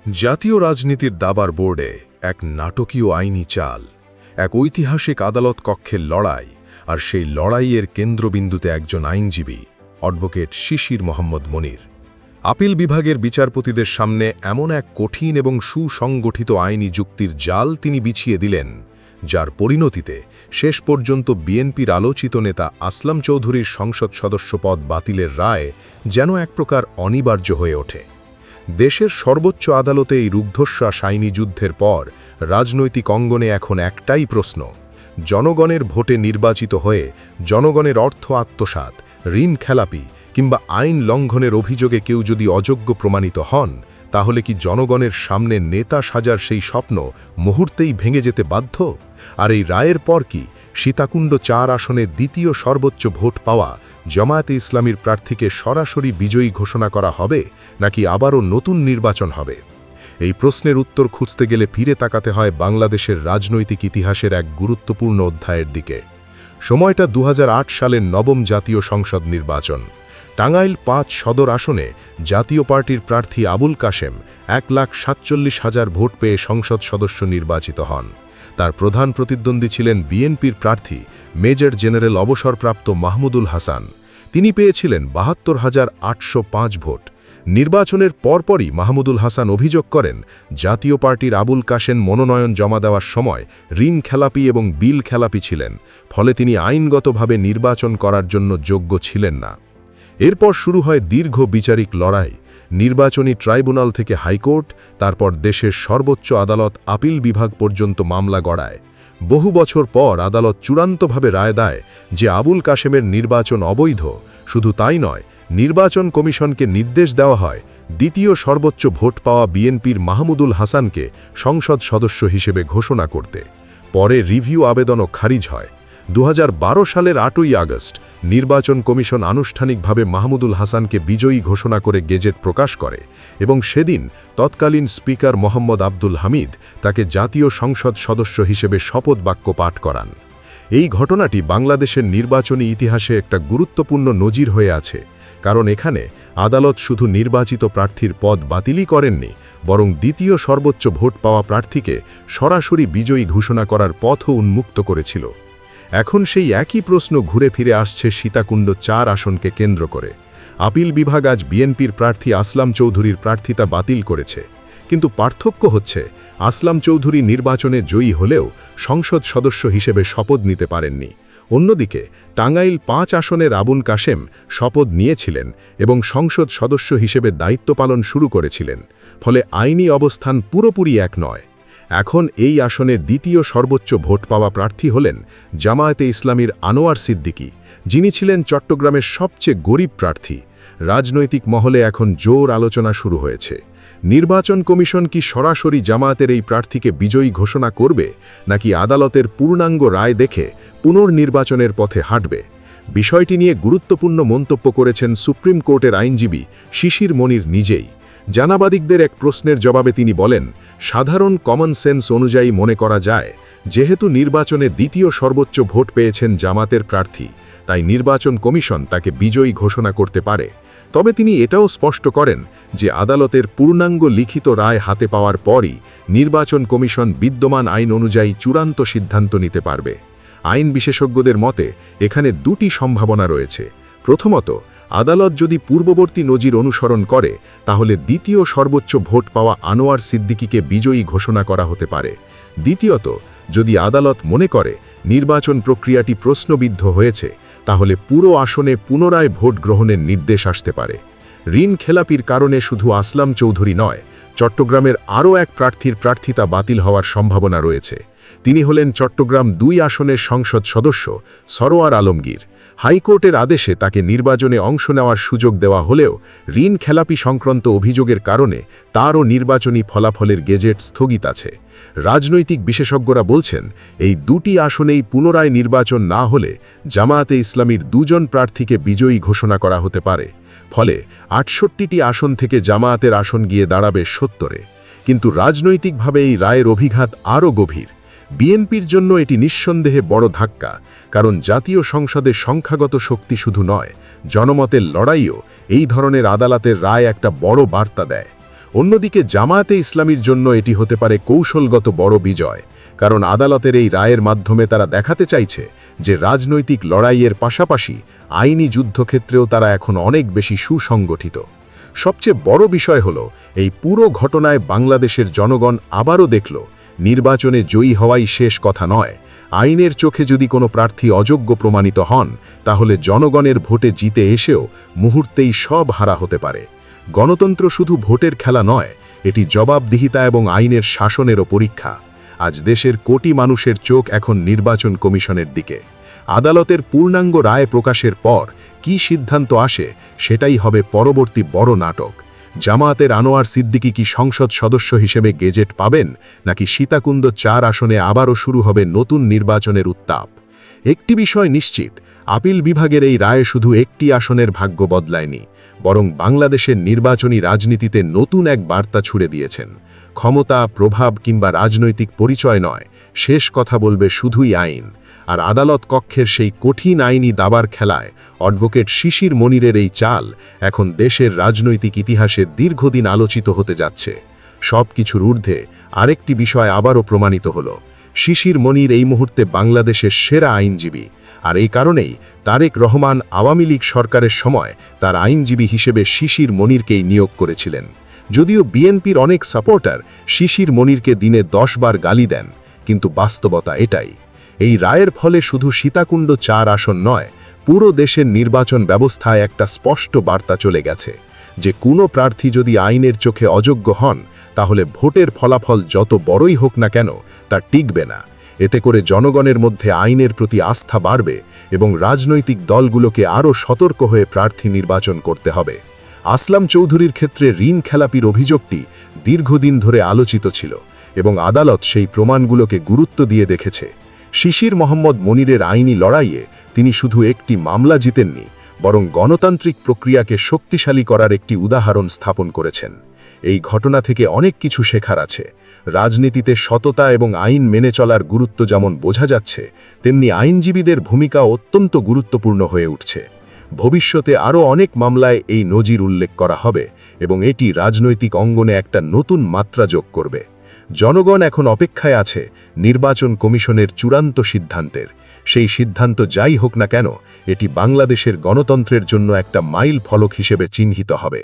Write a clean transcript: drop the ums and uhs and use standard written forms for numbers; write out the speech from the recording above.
জাতীয় রাজনীতির দাবার বোর্ডে এক নাটকীয় আইনি চাল, এক ঐতিহাসিক আদালত কক্ষের লড়াই, আর সেই লড়াইয়ের কেন্দ্রবিন্দুতে একজন আইনজীবী, অ্যাডভোকেট শিশির মোহাম্মদ মনির। আপিল বিভাগের বিচারপতিদের সামনে এমন এক কঠিন এবং সুসংগঠিত আইনি যুক্তির জাল তিনি বিছিয়ে দিলেন, যার পরিণতিতে শেষ পর্যন্ত বিএনপির আলোচিত নেতা আসলাম চৌধুরীর সংসদ সদস্য পদ বাতিলের রায় যেন এক প্রকার অনিবার্য হয়ে ওঠে। দেশের সর্বোচ্চ আদালতে এই রুদ্ধশ্বাস আইনি যুদ্ধের পর রাজনৈতিক অঙ্গনে এখন একটাই প্রশ্ন: জনগণের ভোটে নির্বাচিত হয়ে জনগণের অর্থ আত্মসাৎ, ঋণ খেলাপি কিংবা আইন লঙ্ঘনের অভিযোগে কেউ যদি অযোগ্য প্রমাণিত হন, তাহলে কি জনগণের সামনে নেতা সাজার সেই স্বপ্ন মুহূর্তেই ভেঙে যেতে বাধ্য? আর এই রায়ের পর কি সীতাকুণ্ড ৪ আসনে দ্বিতীয় সর্বোচ্চ ভোট পাওয়া জামায়াতে ইসলামীর প্রার্থীকে সরাসরি বিজয়ী ঘোষণা করা হবে, নাকি আবারও নতুন নির্বাচন হবে? এই প্রশ্নের উত্তর খুঁজতে গেলে ফিরে তাকাতে হয় বাংলাদেশের রাজনৈতিক ইতিহাসের এক গুরুত্বপূর্ণ অধ্যায়ের দিকে। সময়টা ২০০৮ সালের নবম জাতীয় সংসদ নির্বাচন। টাঙ্গাইল ৫ সদর আসনে জাতীয় পার্টির প্রার্থী আবুল কাশেম ১,৪৭,০০০ ভোট পেয়ে সংসদ সদস্য নির্বাচিত হন। তার প্রধান প্রতিদ্বন্দ্বী ছিলেন বিএনপির প্রার্থী মেজর জেনারেল অবসরপ্রাপ্ত মাহমুদুল হাসান। তিনি পেয়েছিলেন ৭২,৮০৫ ভোট। নির্বাচনের পরপরই মাহমুদুল হাসান অভিযোগ করেন, জাতীয় পার্টির আবুল কাশেম মনোনয়ন জমা দেওয়ার সময় ঋণ খেলাপি এবং বিল খেলাপি ছিলেন, ফলে তিনি আইনগতভাবে নির্বাচন করার জন্য যোগ্য ছিলেন না। এরপর শুরু হয় দীর্ঘ বিচারিক লড়াই। নির্বাচনী ট্রাইব্যুনাল থেকে হাইকোর্ট, তারপর দেশের সর্বোচ্চ আদালত আপিল বিভাগ পর্যন্ত মামলা গড়ায়। বহু বছর পর আদালত চূড়ান্তভাবে রায় দেয় যে আবুল কাশেমের নির্বাচন অবৈধ। শুধু তাই নয়, নির্বাচন কমিশনকে নির্দেশ দেওয়া হয় দ্বিতীয় সর্বোচ্চ ভোট পাওয়া বিএনপির মাহমুদুল হাসানকে সংসদ সদস্য হিসেবে ঘোষণা করতে। পরে রিভিউ আবেদনও খারিজ হয়। ২০১২ সালের ৮ই আগস্ট নির্বাচন কমিশন আনুষ্ঠানিকভাবে মাহমুদুল হাসানকে বিজয়ী ঘোষণা করে গেজেট প্রকাশ করে এবং সেদিন তৎকালীন স্পিকার মোহাম্মদ আব্দুল হামিদ তাকে জাতীয় সংসদ সদস্য হিসেবে শপথ বাক্য পাঠ করান। এই ঘটনাটি বাংলাদেশের নির্বাচনী ইতিহাসে একটা গুরুত্বপূর্ণ নজির হয়ে আছে, কারণ এখানে আদালত শুধু নির্বাচিত প্রার্থীর পদ বাতিলই করেননি, বরং দ্বিতীয় সর্বোচ্চ ভোট পাওয়া প্রার্থীকে সরাসরি বিজয়ী ঘোষণা করার পথও উন্মুক্ত করেছিল। এখন সেই একই প্রশ্ন ঘুরে ফিরে আসছে সীতাকুণ্ড ৪ আসনকে কেন্দ্র করে। আপিল বিভাগ আজ বিএনপির প্রার্থী আসলাম চৌধুরীর প্রার্থিতা বাতিল করেছে, কিন্তু পার্থক্য হচ্ছে আসলাম চৌধুরী নির্বাচনে জয়ী হলেও সংসদ সদস্য হিসেবে শপথ নিতে পারেননি। অন্যদিকে টাঙ্গাইল ৫ আসনের আবুল কাশেম শপথ নিয়েছিলেন এবং সংসদ সদস্য হিসেবে দায়িত্ব পালন শুরু করেছিলেন, ফলে আইনি অবস্থান পুরোপুরি এক নয়। এখন এই আসনে দ্বিতীয় সর্বোচ্চ ভোট পাওয়া প্রার্থী হলেন জামায়াতে ইসলামীর আনোয়ার সিদ্দিকী, যিনি ছিলেন চট্টগ্রামের সবচেয়ে গরিব প্রার্থী। রাজনৈতিক মহলে এখন জোর আলোচনা শুরু হয়েছে। নির্বাচন কমিশন কি সরাসরি জামায়াতের এই প্রার্থীকে বিজয়ী ঘোষণা করবে, নাকি আদালতের পূর্ণাঙ্গ রায় দেখে পুনর্নির্বাচনের পথে হাঁটবে? বিষয়টি নিয়ে গুরুত্বপূর্ণ মন্তব্য করেছেন সুপ্রিম কোর্টের আইনজীবী শিশির মনির নিজেই। জানাবাদিকদের এক প্রশ্নের জবাবে তিনি বলেন, সাধারণ কমন সেন্স অনুযায়ী মনে করা যায়, যেহেতু নির্বাচনে দ্বিতীয় সর্বোচ্চ ভোট পেয়েছেন জামাতের প্রার্থী, তাই নির্বাচন কমিশন তাকে বিজয়ী ঘোষণা করতে পারে। তবে তিনি এটাও স্পষ্ট করেন যে আদালতের পূর্ণাঙ্গ লিখিত রায় হাতে পাওয়ার পরই নির্বাচন কমিশন বিদ্যমান আইন অনুযায়ী চূড়ান্ত সিদ্ধান্ত নিতে পারবে। আইন বিশেষজ্ঞদের মতে এখানে দুটি সম্ভাবনা রয়েছে। প্রথমত, আদালত যদি পূর্ববর্তী নজির অনুসরণ করে, তাহলে দ্বিতীয় সর্বোচ্চ ভোট পাওয়া আনোয়ার সিদ্দিকীকে বিজয়ী ঘোষণা করা হতে পারে। দ্বিতীয়ত, যদি আদালত মনে করে নির্বাচন প্রক্রিয়াটি প্রশ্নবিদ্ধ হয়েছে, তাহলে পুরো আসনে পুনরায় ভোট গ্রহণের নির্দেশ আসতে পারে। ঋণ খেলাপির কারণে শুধু আসলাম চৌধুরী নয়, চট্টগ্রামের আরও এক প্রার্থীর প্রার্থিতা বাতিল হওয়ার সম্ভাবনা রয়েছে। তিনি হলেন চট্টগ্রাম ২ আসনের সংসদ সদস্য সরোয়ার আলমগীর। হাইকোর্টের আদেশে তাকে নির্বাচনে অংশ নেওয়ার সুযোগ দেওয়া হলেও ঋণ খেলাপি সংক্রান্ত অভিযোগের কারণে তারও নির্বাচনী ফলাফলের গেজেট স্থগিত আছে। রাজনৈতিক বিশেষজ্ঞরা বলছেন, এই দুটি আসনেই পুনরায় নির্বাচন না হলে জামায়াতে ইসলামীর ২ জন প্রার্থীকে বিজয়ী ঘোষণা করা হতে পারে। ফলে ৬৮টি আসন থেকে জামায়াতের আসন গিয়ে দাঁড়াবে ৭০-এ। কিন্তু রাজনৈতিকভাবে এই রায়ের অভিঘাত আরও গভীর। বিএনপির জন্য এটি নিঃসন্দেহে বড় ধাক্কা, কারণ জাতীয় সংসদের সংখ্যাগত শক্তি শুধু নয়, জনমতের লড়াইও এই ধরনের আদালতের রায় একটা বড় বার্তা দেয়। অন্যদিকে জামায়াতে ইসলামীর জন্য এটি হতে পারে কৌশলগত বড় বিজয়, কারণ আদালতের এই রায়ের মাধ্যমে তারা দেখাতে চাইছে যে রাজনৈতিক লড়াইয়ের পাশাপাশি আইনি যুদ্ধক্ষেত্রেও তারা এখন অনেক বেশি সুসংগঠিত। সবচেয়ে বড় বিষয় হল, এই পুরো ঘটনায় বাংলাদেশের জনগণ আবারও দেখল, নির্বাচনে জয়ী হওয়াই শেষ কথা নয়। আইনের চোখে যদি কোনো প্রার্থী অযোগ্য প্রমাণিত হন, তাহলে জনগণের ভোটে জিতে এসেও মুহূর্তেই সব হারা হতে পারে। গণতন্ত্র শুধু ভোটের খেলা নয়, এটি জবাবদিহিতা এবং আইনের শাসনেরও পরীক্ষা। আজ দেশের কোটি মানুষের চোখ এখন নির্বাচন কমিশনের দিকে। আদালতের পূর্ণাঙ্গ রায় প্রকাশের পর কী সিদ্ধান্ত আসে, সেটাই হবে পরবর্তী বড় নাটক। জামায়াতের আনোয়ার সিদ্দিকী কি সংসদ সদস্য হিসেবে গেজেট পাবেন, নাকি সীতাকুণ্ড ৪ আসনে আবারও শুরু হবে নতুন নির্বাচনের উত্তাপ? একটি বিষয় নিশ্চিত, আপিল বিভাগের এই রায় শুধু একটি আসনের ভাগ্য বদলায়নি, বরং বাংলাদেশের নির্বাচনী রাজনীতিতে নতুন এক বার্তা ছুড়ে দিয়েছেন। ক্ষমতা, প্রভাব কিংবা রাজনৈতিক পরিচয় নয়, শেষ কথা বলবে শুধুই আইন। আর আদালত কক্ষের সেই কঠিন আইনি দাবার খেলায় অ্যাডভোকেট শিশির মনিরের এই চাল এখন দেশের রাজনৈতিক ইতিহাসে দীর্ঘদিন আলোচিত হতে যাচ্ছে। সব কিছুর ঊর্ধ্বে আরেকটি বিষয় আবারও প্রমাণিত হল, শিশির মনির এই মুহূর্তে বাংলাদেশের সেরা আইনজীবী। আর এই কারণেই তারেক রহমান আওয়ামী লীগ সরকারের সময় তার আইনজীবী হিসেবে শিশির মনিরকেই নিয়োগ করেছিলেন। যদিও বিএনপির অনেক সাপোর্টার শিশির মনিরকে দিনে 10 বার গালি দেন, কিন্তু বাস্তবতা এটাই। এই রায়ের ফলে শুধু সীতাকুণ্ড ৪ আসন নয়, পুরো দেশের নির্বাচন ব্যবস্থায় একটা স্পষ্ট বার্তা চলে গেছে যে কোনো প্রার্থী যদি আইনের চোখে অযোগ্য হন, তাহলে ভোটের ফলাফল যত বড়ই হোক না কেন তা টিকবে না। এতে করে জনগণের মধ্যে আইনের প্রতি আস্থা বাড়বে এবং রাজনৈতিক দলগুলোকে আরও সতর্ক হয়ে প্রার্থী নির্বাচন করতে হবে। আসলাম চৌধুরীর ক্ষেত্রে ঋণ খেলাপির অভিযোগটি দীর্ঘদিন ধরে আলোচিত ছিল এবং আদালত সেই প্রমাণগুলোকে গুরুত্ব দিয়ে দেখেছে। শিশির মোহাম্মদ মনিরের আইনি লড়াইয়ে তিনি শুধু একটি মামলা জিতেননি, বরং গণতান্ত্রিক প্রক্রিয়াকে শক্তিশালী করার একটি উদাহরণ স্থাপন করেছেন। এই ঘটনা থেকে অনেক কিছু শেখার আছে। রাজনীতিতে সততা এবং আইন মেনে চলার গুরুত্ব যেমন বোঝা যাচ্ছে, তেমনি আইনজীবীদের ভূমিকা অত্যন্ত গুরুত্বপূর্ণ হয়ে উঠছে। ভবিষ্যতে আরও অনেক মামলায় এই নজির উল্লেখ করা হবে এবং এটি রাজনৈতিক অঙ্গনে একটা নতুন মাত্রা যোগ করবে। জনগণ এখন অপেক্ষায় আছে নির্বাচন কমিশনের চূড়ান্ত সিদ্ধান্তের। সেই সিদ্ধান্ত যাই হোক না কেন, এটি বাংলাদেশের গণতন্ত্রের জন্য একটা মাইল ফলক হিসেবে চিহ্নিত হবে।